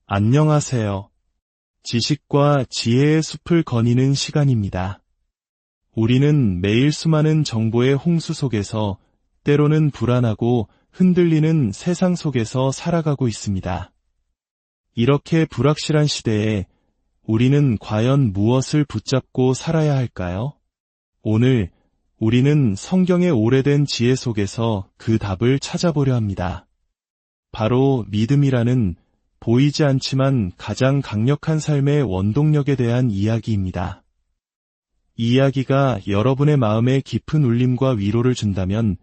안녕하세요. 지식과 지혜의 숲을 거니는 시간입니다. 우리는 매일 수많은 정보의 홍수 속에서 때로는 불안하고 흔들리는 세상 속에서 살아가고 있습니다. 이렇게 불확실한 시대에 우리는 과연 무엇을 붙잡고 살아야 할까요? 오늘 우리는 성경의 오래된 지혜 속에서 그 답을 찾아보려 합니다. 바로 믿음이라는 보이지 않지만 가장 강력한 삶의 원동력에 대한 이야기입니다. 이 이야기가 여러분의 마음에 깊은 울림과 위로를 준다면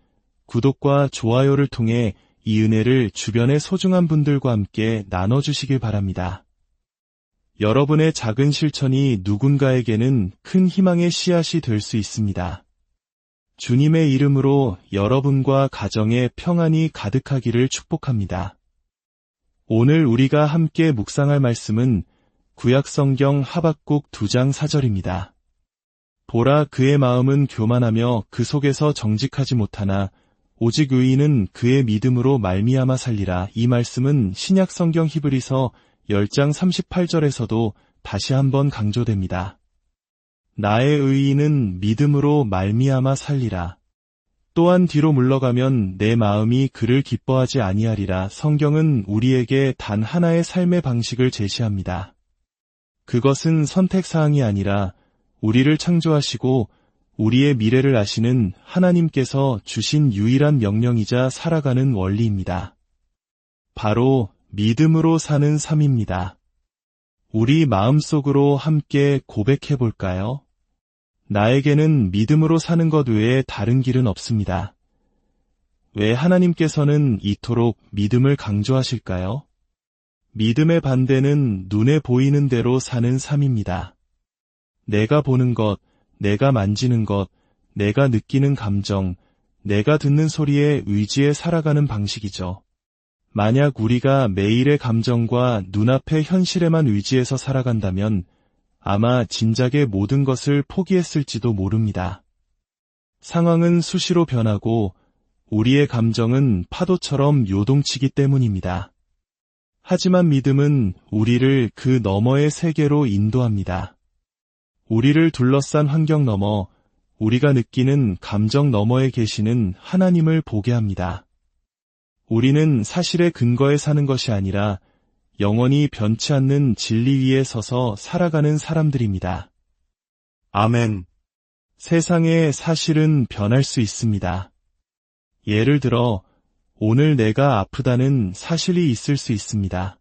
구독과 좋아요를 통해 이 은혜를 주변의 소중한 분들과 함께 나눠주시길 바랍니다. 여러분의 작은 실천이 누군가에게는 큰 희망의 씨앗이 될 수 있습니다. 주님의 이름으로 여러분과 가정에 평안이 가득하기를 축복합니다. 오늘 우리가 함께 묵상할 말씀은 구약성경 하박국 2장 4절입니다. 보라, 그의 마음은 교만하며 그 속에서 정직하지 못하나 오직 의인은 그의 믿음으로 말미암아 살리라. 이 말씀은 신약성경 히브리서 10장 38절에서도 다시 한번 강조됩니다. 나의 의인은 믿음으로 말미암아 살리라. 또한 뒤로 물러가면 내 마음이 그를 기뻐하지 아니하리라. 성경은 우리에게 단 하나의 삶의 방식을 제시합니다. 그것은 선택사항이 아니라 우리를 창조하시고 우리의 미래를 아시는 하나님께서 주신 유일한 명령이자 살아가는 원리입니다. 바로 믿음으로 사는 삶입니다. 우리 마음속으로 함께 고백해 볼까요? 나에게는 믿음으로 사는 것 외에 다른 길은 없습니다. 왜 하나님께서는 이토록 믿음을 강조하실까요? 믿음의 반대는 눈에 보이는 대로 사는 삶입니다. 내가 보는 것, 내가 만지는 것, 내가 느끼는 감정, 내가 듣는 소리에 의지해 살아가는 방식이죠. 만약 우리가 매일의 감정과 눈앞의 현실에만 의지해서 살아간다면 아마 진작에 모든 것을 포기했을지도 모릅니다. 상황은 수시로 변하고 우리의 감정은 파도처럼 요동치기 때문입니다. 하지만 믿음은 우리를 그 너머의 세계로 인도합니다. 우리를 둘러싼 환경 너머, 우리가 느끼는 감정 너머에 계시는 하나님을 보게 합니다. 우리는 사실의 근거에 사는 것이 아니라 영원히 변치 않는 진리 위에 서서 살아가는 사람들입니다. 아멘. 세상의 사실은 변할 수 있습니다. 예를 들어 오늘 내가 아프다는 사실이 있을 수 있습니다.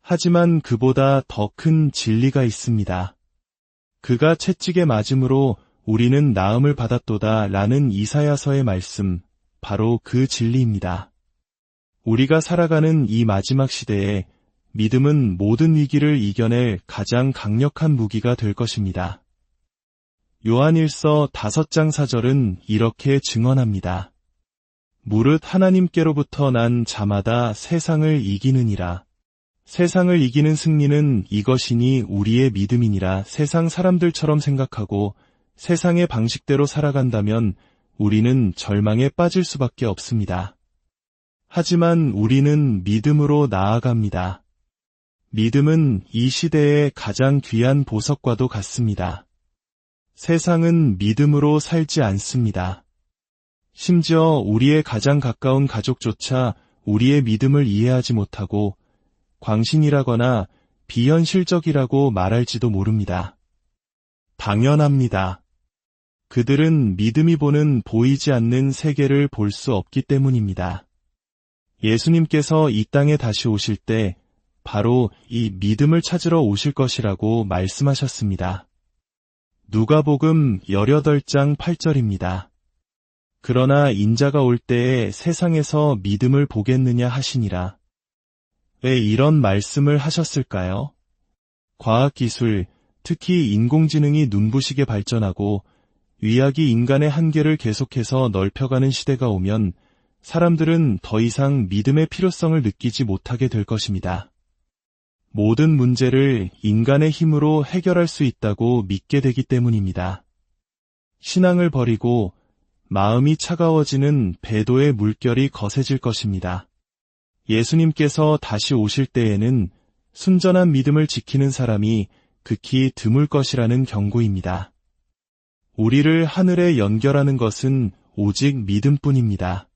하지만 그보다 더 큰 진리가 있습니다. 그가 채찍에 맞음으로 우리는 나음을 받았도다 라는 이사야서의 말씀, 바로 그 진리입니다. 우리가 살아가는 이 마지막 시대에 믿음은 모든 위기를 이겨낼 가장 강력한 무기가 될 것입니다. 요한일서 5장 4절은 이렇게 증언합니다. 무릇 하나님께로부터 난 자마다 세상을 이기느니라. 세상을 이기는 승리는 이것이니 우리의 믿음이니라. 세상 사람들처럼 생각하고 세상의 방식대로 살아간다면 우리는 절망에 빠질 수밖에 없습니다. 하지만 우리는 믿음으로 나아갑니다. 믿음은 이 시대의 가장 귀한 보석과도 같습니다. 세상은 믿음으로 살지 않습니다. 심지어 우리의 가장 가까운 가족조차 우리의 믿음을 이해하지 못하고 광신이라거나 비현실적이라고 말할지도 모릅니다. 당연합니다. 그들은 믿음이 보는 보이지 않는 세계를 볼 수 없기 때문입니다. 예수님께서 이 땅에 다시 오실 때 바로 이 믿음을 찾으러 오실 것이라고 말씀하셨습니다. 누가복음 18장 8절입니다. 그러나 인자가 올 때에 세상에서 믿음을 보겠느냐 하시니라. 왜 이런 말씀을 하셨을까요? 과학기술, 특히 인공지능이 눈부시게 발전하고 의학이 인간의 한계를 계속해서 넓혀가는 시대가 오면 사람들은 더 이상 믿음의 필요성을 느끼지 못하게 될 것입니다. 모든 문제를 인간의 힘으로 해결할 수 있다고 믿게 되기 때문입니다. 신앙을 버리고 마음이 차가워지는 배도의 물결이 거세질 것입니다. 예수님께서 다시 오실 때에는 순전한 믿음을 지키는 사람이 극히 드물 것이라는 경고입니다. 우리를 하늘에 연결하는 것은 오직 믿음뿐입니다.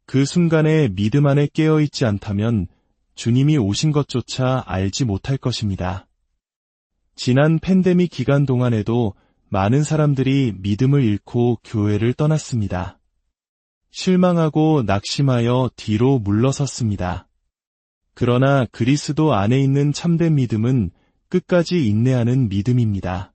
그 순간에 믿음 안에 깨어있지 않다면 주님이 오신 것조차 알지 못할 것입니다. 지난 팬데믹 기간 동안에도 많은 사람들이 믿음을 잃고 교회를 떠났습니다. 실망하고 낙심하여 뒤로 물러섰습니다. 그러나 그리스도 안에 있는 참된 믿음은 끝까지 인내하는 믿음입니다.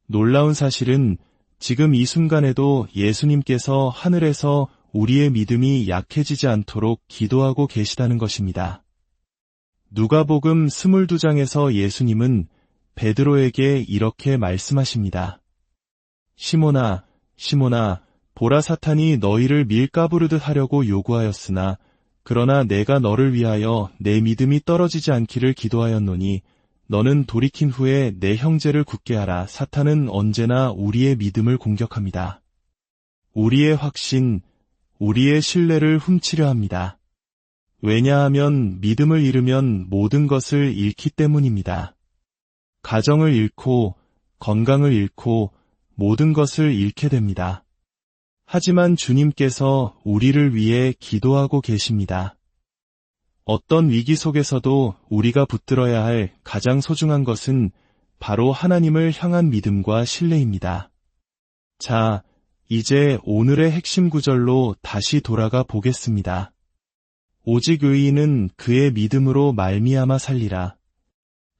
놀라운 사실은 지금 이 순간에도 예수님께서 하늘에서 우리의 믿음이 약해지지 않도록 기도하고 계시다는 것입니다. 누가복음 22장에서 예수님은 베드로에게 이렇게 말씀하십니다. 시몬아, 시몬아, 보라 사탄이 너희를 밀가부르듯 하려고 요구하였으나 그러나 내가 너를 위하여 내 믿음이 떨어지지 않기를 기도하였노니 너는 돌이킨 후에 내 형제를 굳게 하라. 사탄은 언제나 우리의 믿음을 공격합니다. 우리의 확신, 우리의 신뢰를 훔치려 합니다. 왜냐하면 믿음을 잃으면 모든 것을 잃기 때문입니다. 가정을 잃고 건강을 잃고 모든 것을 잃게 됩니다. 하지만 주님께서 우리를 위해 기도하고 계십니다. 어떤 위기 속에서도 우리가 붙들어야 할 가장 소중한 것은 바로 하나님을 향한 믿음과 신뢰입니다. 자, 이제 오늘의 핵심 구절로 다시 돌아가 보겠습니다. 오직 의인은 그의 믿음으로 말미암아 살리라.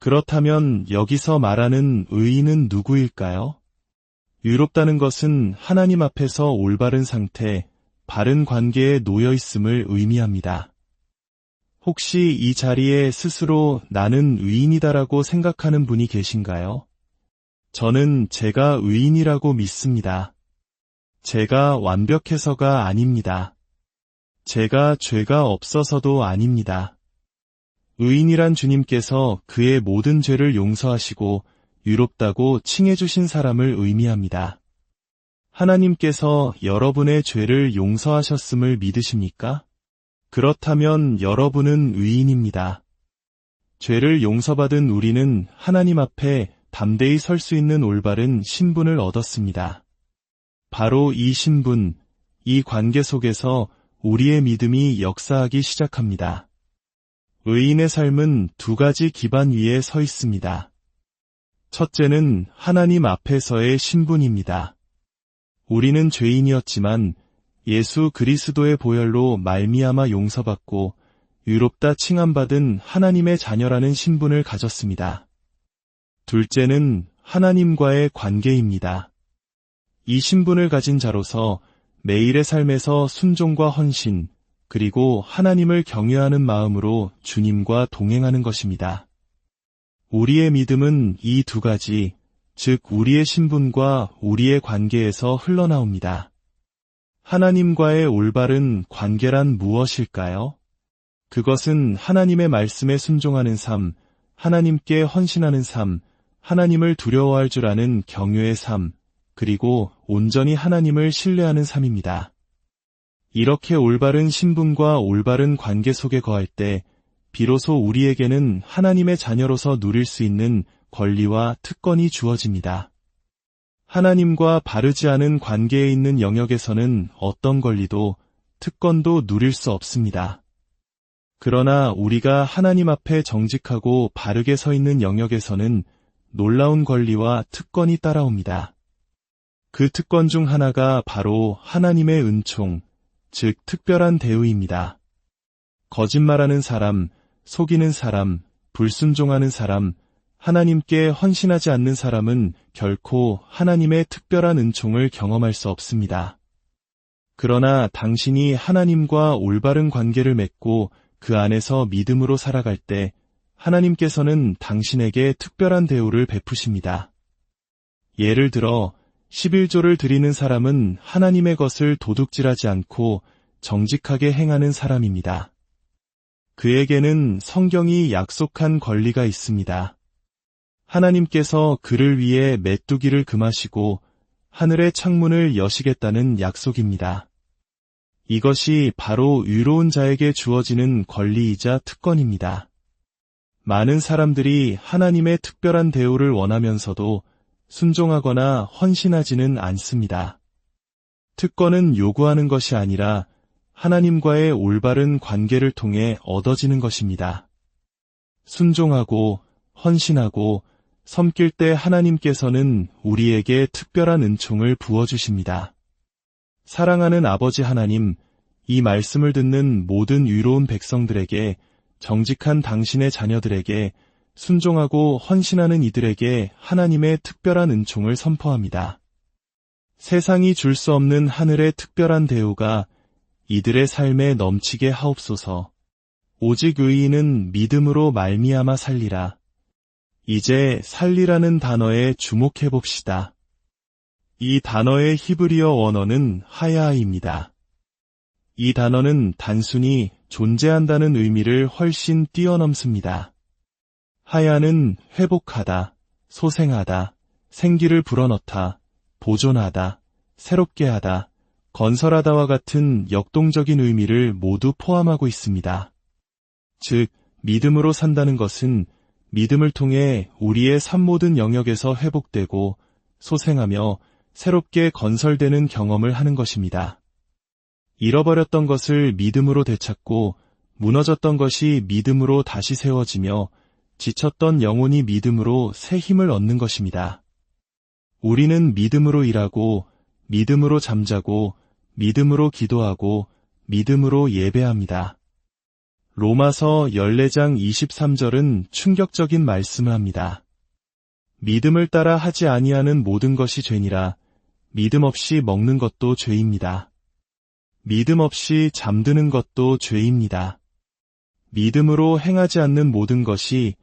그렇다면 여기서 말하는 의인은 누구일까요? 의롭다는 것은 하나님 앞에서 올바른 상태, 바른 관계에 놓여 있음을 의미합니다. 혹시 이 자리에 스스로 나는 의인이다라고 생각하는 분이 계신가요? 저는 제가 의인이라고 믿습니다. 제가 완벽해서가 아닙니다. 제가 죄가 없어서도 아닙니다. 의인이란 주님께서 그의 모든 죄를 용서하시고 의롭다고 칭해주신 사람을 의미합니다. 하나님께서 여러분의 죄를 용서하셨음을 믿으십니까? 그렇다면 여러분은 의인입니다. 죄를 용서받은 우리는 하나님 앞에 담대히 설 수 있는 올바른 신분을 얻었습니다. 바로 이 신분, 이 관계 속에서 우리의 믿음이 역사하기 시작합니다. 의인의 삶은 두 가지 기반 위에 서 있습니다. 첫째는 하나님 앞에서의 신분입니다. 우리는 죄인이었지만 예수 그리스도의 보혈로 말미암아 용서받고 의롭다 칭함받은 하나님의 자녀라는 신분을 가졌습니다. 둘째는 하나님과의 관계입니다. 이 신분을 가진 자로서 매일의 삶에서 순종과 헌신, 그리고 하나님을 경외하는 마음으로 주님과 동행하는 것입니다. 우리의 믿음은 이 두 가지, 즉 우리의 신분과 우리의 관계에서 흘러나옵니다. 하나님과의 올바른 관계란 무엇일까요? 그것은 하나님의 말씀에 순종하는 삶, 하나님께 헌신하는 삶, 하나님을 두려워할 줄 아는 경외의 삶, 그리고 온전히 하나님을 신뢰하는 삶입니다. 이렇게 올바른 신분과 올바른 관계 속에 거할 때 비로소 우리에게는 하나님의 자녀로서 누릴 수 있는 권리와 특권이 주어집니다. 하나님과 바르지 않은 관계에 있는 영역에서는 어떤 권리도 특권도 누릴 수 없습니다. 그러나 우리가 하나님 앞에 정직하고 바르게 서 있는 영역에서는 놀라운 권리와 특권이 따라옵니다. 그 특권 중 하나가 바로 하나님의 은총, 즉 특별한 대우입니다. 거짓말하는 사람, 속이는 사람, 불순종하는 사람, 하나님께 헌신하지 않는 사람은 결코 하나님의 특별한 은총을 경험할 수 없습니다. 그러나 당신이 하나님과 올바른 관계를 맺고 그 안에서 믿음으로 살아갈 때 하나님께서는 당신에게 특별한 대우를 베푸십니다. 예를 들어 11조를 드리는 사람은 하나님의 것을 도둑질하지 않고 정직하게 행하는 사람입니다. 그에게는 성경이 약속한 권리가 있습니다. 하나님께서 그를 위해 메뚜기를 금하시고 하늘의 창문을 여시겠다는 약속입니다. 이것이 바로 의로운 자에게 주어지는 권리이자 특권입니다. 많은 사람들이 하나님의 특별한 대우를 원하면서도 순종하거나 헌신하지는 않습니다. 특권은 요구하는 것이 아니라 하나님과의 올바른 관계를 통해 얻어지는 것입니다. 순종하고 헌신하고 섬길 때 하나님께서는 우리에게 특별한 은총을 부어주십니다. 사랑하는 아버지 하나님, 이 말씀을 듣는 모든 의로운 백성들에게, 정직한 당신의 자녀들에게, 순종하고 헌신하는 이들에게 하나님의 특별한 은총을 선포합니다. 세상이 줄 수 없는 하늘의 특별한 대우가 이들의 삶에 넘치게 하옵소서. 오직 의인은 믿음으로 말미암아 살리라. 이제 살리라는 단어에 주목해 봅시다. 이 단어의 히브리어 원어는 하야입니다. 이 단어는 단순히 존재한다는 의미를 훨씬 뛰어넘습니다. 하야는 회복하다, 소생하다, 생기를 불어넣다, 보존하다, 새롭게 하다, 건설하다와 같은 역동적인 의미를 모두 포함하고 있습니다. 즉, 믿음으로 산다는 것은 믿음을 통해 우리의 삶 모든 영역에서 회복되고 소생하며 새롭게 건설되는 경험을 하는 것입니다. 잃어버렸던 것을 믿음으로 되찾고 무너졌던 것이 믿음으로 다시 세워지며 지쳤던 영혼이 믿음으로 새 힘을 얻는 것입니다. 우리는 믿음으로 일하고 믿음으로 잠자고 믿음으로 기도하고 믿음으로 예배합니다. 로마서 14장 23절은 충격적인 말씀을 합니다. 믿음을 따라 하지 아니하는 모든 것이 죄니라. 믿음 없이 먹는 것도 죄입니다. 믿음 없이 잠드는 것도 죄입니다. 믿음으로 행하지 않는 모든 것이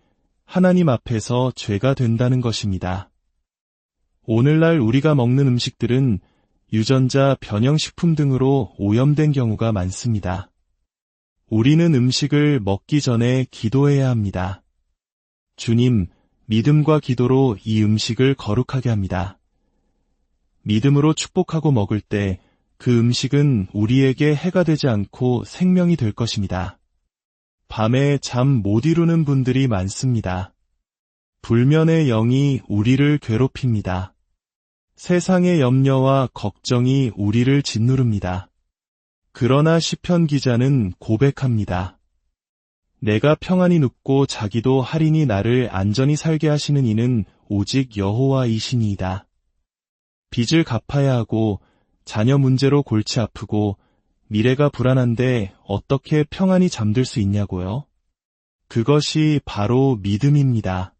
하나님 앞에서 죄가 된다는 것입니다. 오늘날 우리가 먹는 음식들은 유전자 변형식품 등으로 오염된 경우가 많습니다. 우리는 음식을 먹기 전에 기도해야 합니다. 주님, 믿음과 기도로 이 음식을 거룩하게 합니다. 믿음으로 축복하고 먹을 때 그 음식은 우리에게 해가 되지 않고 생명이 될 것입니다. 밤에 잠 못 이루는 분들이 많습니다. 불면의 영이 우리를 괴롭힙니다. 세상의 염려와 걱정이 우리를 짓누릅니다. 그러나 시편 기자는 고백합니다. 내가 평안히 눕고 자기도 하리니 나를 안전히 살게 하시는 이는 오직 여호와이시니이다. 빚을 갚아야 하고 자녀 문제로 골치 아프고 미래가 불안한데 어떻게 평안히 잠들 수 있냐고요? 그것이 바로 믿음입니다.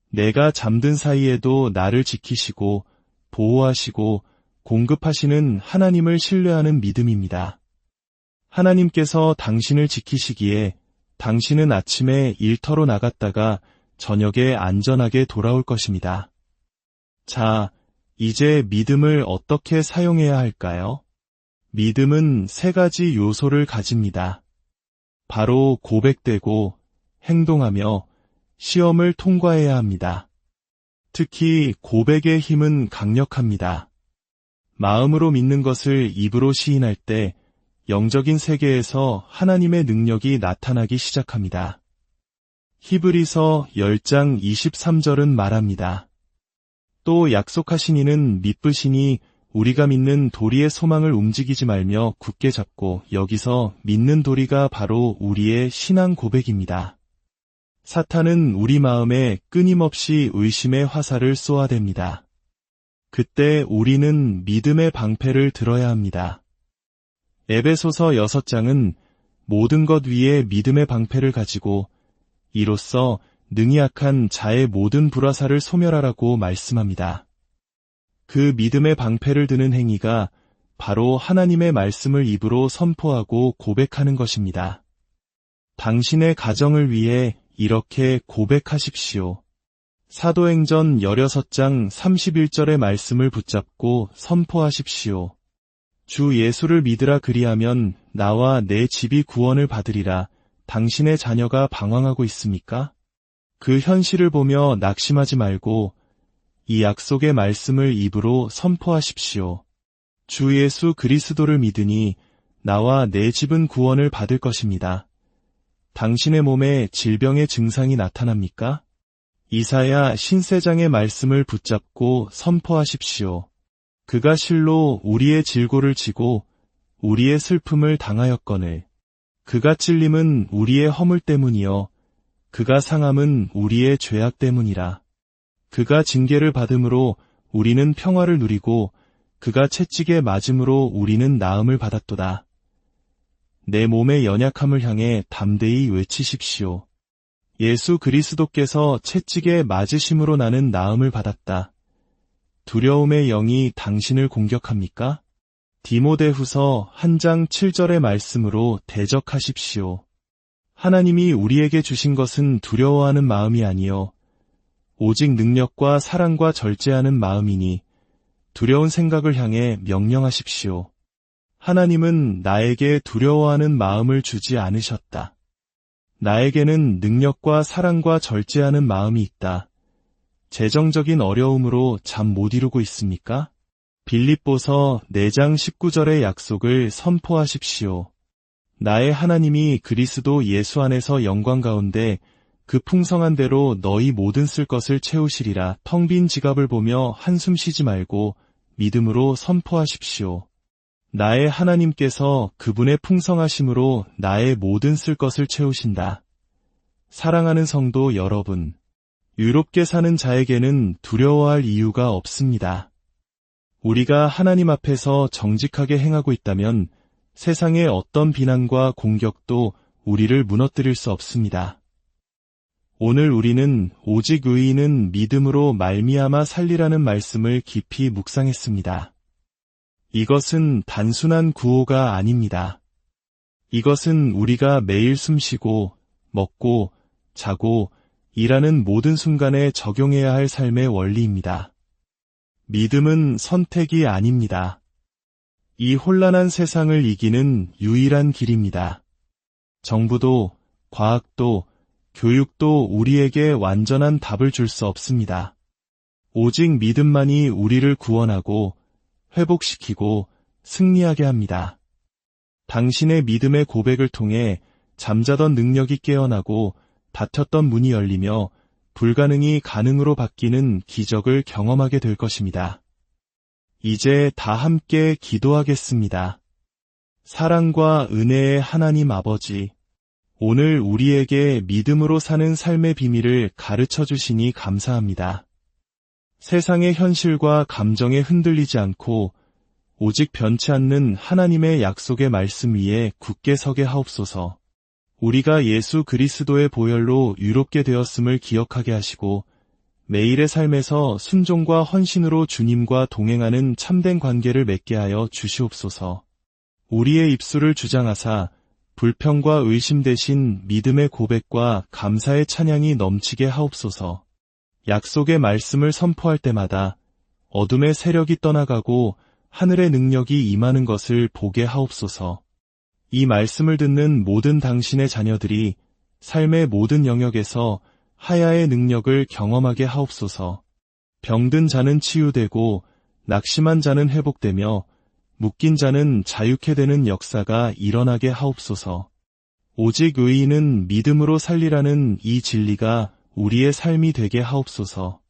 내가 잠든 사이에도 나를 지키시고 보호하시고 공급하시는 하나님을 신뢰하는 믿음입니다. 하나님께서 당신을 지키시기에 당신은 아침에 일터로 나갔다가 저녁에 안전하게 돌아올 것입니다. 자, 이제 믿음을 어떻게 사용해야 할까요? 믿음은 세 가지 요소를 가집니다. 바로 고백되고 행동하며 시험을 통과해야 합니다. 특히 고백의 힘은 강력합니다. 마음으로 믿는 것을 입으로 시인할 때 영적인 세계에서 하나님의 능력이 나타나기 시작합니다. 히브리서 10장 23절은 말합니다. 또 약속하신 이는 믿으시니 우리가 믿는 도리의 소망을 움직이지 말며 굳게 잡고, 여기서 믿는 도리가 바로 우리의 신앙 고백입니다. 사탄은 우리 마음에 끊임없이 의심의 화살을 쏘아댑니다. 그때 우리는 믿음의 방패를 들어야 합니다. 에베소서 6장은 모든 것 위에 믿음의 방패를 가지고 이로써 능히 약한 자의 모든 불화살을 소멸하라고 말씀합니다. 그 믿음의 방패를 드는 행위가 바로 하나님의 말씀을 입으로 선포하고 고백하는 것입니다. 당신의 가정을 위해 이렇게 고백하십시오. 사도행전 16장 31절의 말씀을 붙잡고 선포하십시오. 주 예수를 믿으라, 그리하면 나와 내 집이 구원을 받으리라. 당신의 자녀가 방황하고 있습니까? 그 현실을 보며 낙심하지 말고 이 약속의 말씀을 입으로 선포하십시오. 주 예수 그리스도를 믿으니 나와 내 집은 구원을 받을 것입니다. 당신의 몸에 질병의 증상이 나타납니까? 이사야 신세장의 말씀을 붙잡고 선포하십시오. 그가 실로 우리의 질고를 지고 우리의 슬픔을 당하였거늘. 그가 찔림은 우리의 허물 때문이요 그가 상함은 우리의 죄악 때문이라. 그가 징계를 받음으로 우리는 평화를 누리고 그가 채찍에 맞음으로 우리는 나음을 받았도다. 내 몸의 연약함을 향해 담대히 외치십시오. 예수 그리스도께서 채찍에 맞으심으로 나는 나음을 받았다. 두려움의 영이 당신을 공격합니까? 디모데후서 1장 7절의 말씀으로 대적하십시오. 하나님이 우리에게 주신 것은 두려워하는 마음이 아니요 오직 능력과 사랑과 절제하는 마음이니 두려운 생각을 향해 명령하십시오. 하나님은 나에게 두려워하는 마음을 주지 않으셨다. 나에게는 능력과 사랑과 절제하는 마음이 있다. 재정적인 어려움으로 잠 못 이루고 있습니까? 빌립보서 4장 19절의 약속을 선포하십시오. 나의 하나님이 그리스도 예수 안에서 영광 가운데 그 풍성한 대로 너희 모든 쓸 것을 채우시리라. 텅 빈 지갑을 보며 한숨 쉬지 말고 믿음으로 선포하십시오. 나의 하나님께서 그분의 풍성하심으로 나의 모든 쓸 것을 채우신다. 사랑하는 성도 여러분, 유롭게 사는 자에게는 두려워할 이유가 없습니다. 우리가 하나님 앞에서 정직하게 행하고 있다면 세상의 어떤 비난과 공격도 우리를 무너뜨릴 수 없습니다. 오늘 우리는 오직 의인은 믿음으로 말미암아 살리라는 말씀을 깊이 묵상했습니다. 이것은 단순한 구호가 아닙니다. 이것은 우리가 매일 숨쉬고 먹고 자고 일하는 모든 순간에 적용해야 할 삶의 원리입니다. 믿음은 선택이 아닙니다. 이 혼란한 세상을 이기는 유일한 길입니다. 정부도, 과학도, 교육도 우리에게 완전한 답을 줄 수 없습니다. 오직 믿음만이 우리를 구원하고 회복시키고 승리하게 합니다. 당신의 믿음의 고백을 통해 잠자던 능력이 깨어나고 닫혔던 문이 열리며 불가능이 가능으로 바뀌는 기적을 경험하게 될 것입니다. 이제 다 함께 기도하겠습니다. 사랑과 은혜의 하나님 아버지, 오늘 우리에게 믿음으로 사는 삶의 비밀을 가르쳐 주시니 감사합니다. 세상의 현실과 감정에 흔들리지 않고 오직 변치 않는 하나님의 약속의 말씀 위에 굳게 서게 하옵소서. 우리가 예수 그리스도의 보혈로 유롭게 되었음을 기억하게 하시고 매일의 삶에서 순종과 헌신으로 주님과 동행하는 참된 관계를 맺게 하여 주시옵소서. 우리의 입술을 주장하사 불평과 의심 대신 믿음의 고백과 감사의 찬양이 넘치게 하옵소서. 약속의 말씀을 선포할 때마다 어둠의 세력이 떠나가고 하늘의 능력이 임하는 것을 보게 하옵소서. 이 말씀을 듣는 모든 당신의 자녀들이 삶의 모든 영역에서 하야의 능력을 경험하게 하옵소서. 병든 자는 치유되고 낙심한 자는 회복되며 묶인 자는 자유케 되는 역사가 일어나게 하옵소서. 오직 의인은 믿음으로 살리라는 이 진리가 우리의 삶이 되게 하옵소서.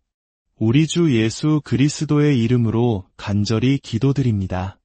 우리 주 예수 그리스도의 이름으로 간절히 기도드립니다.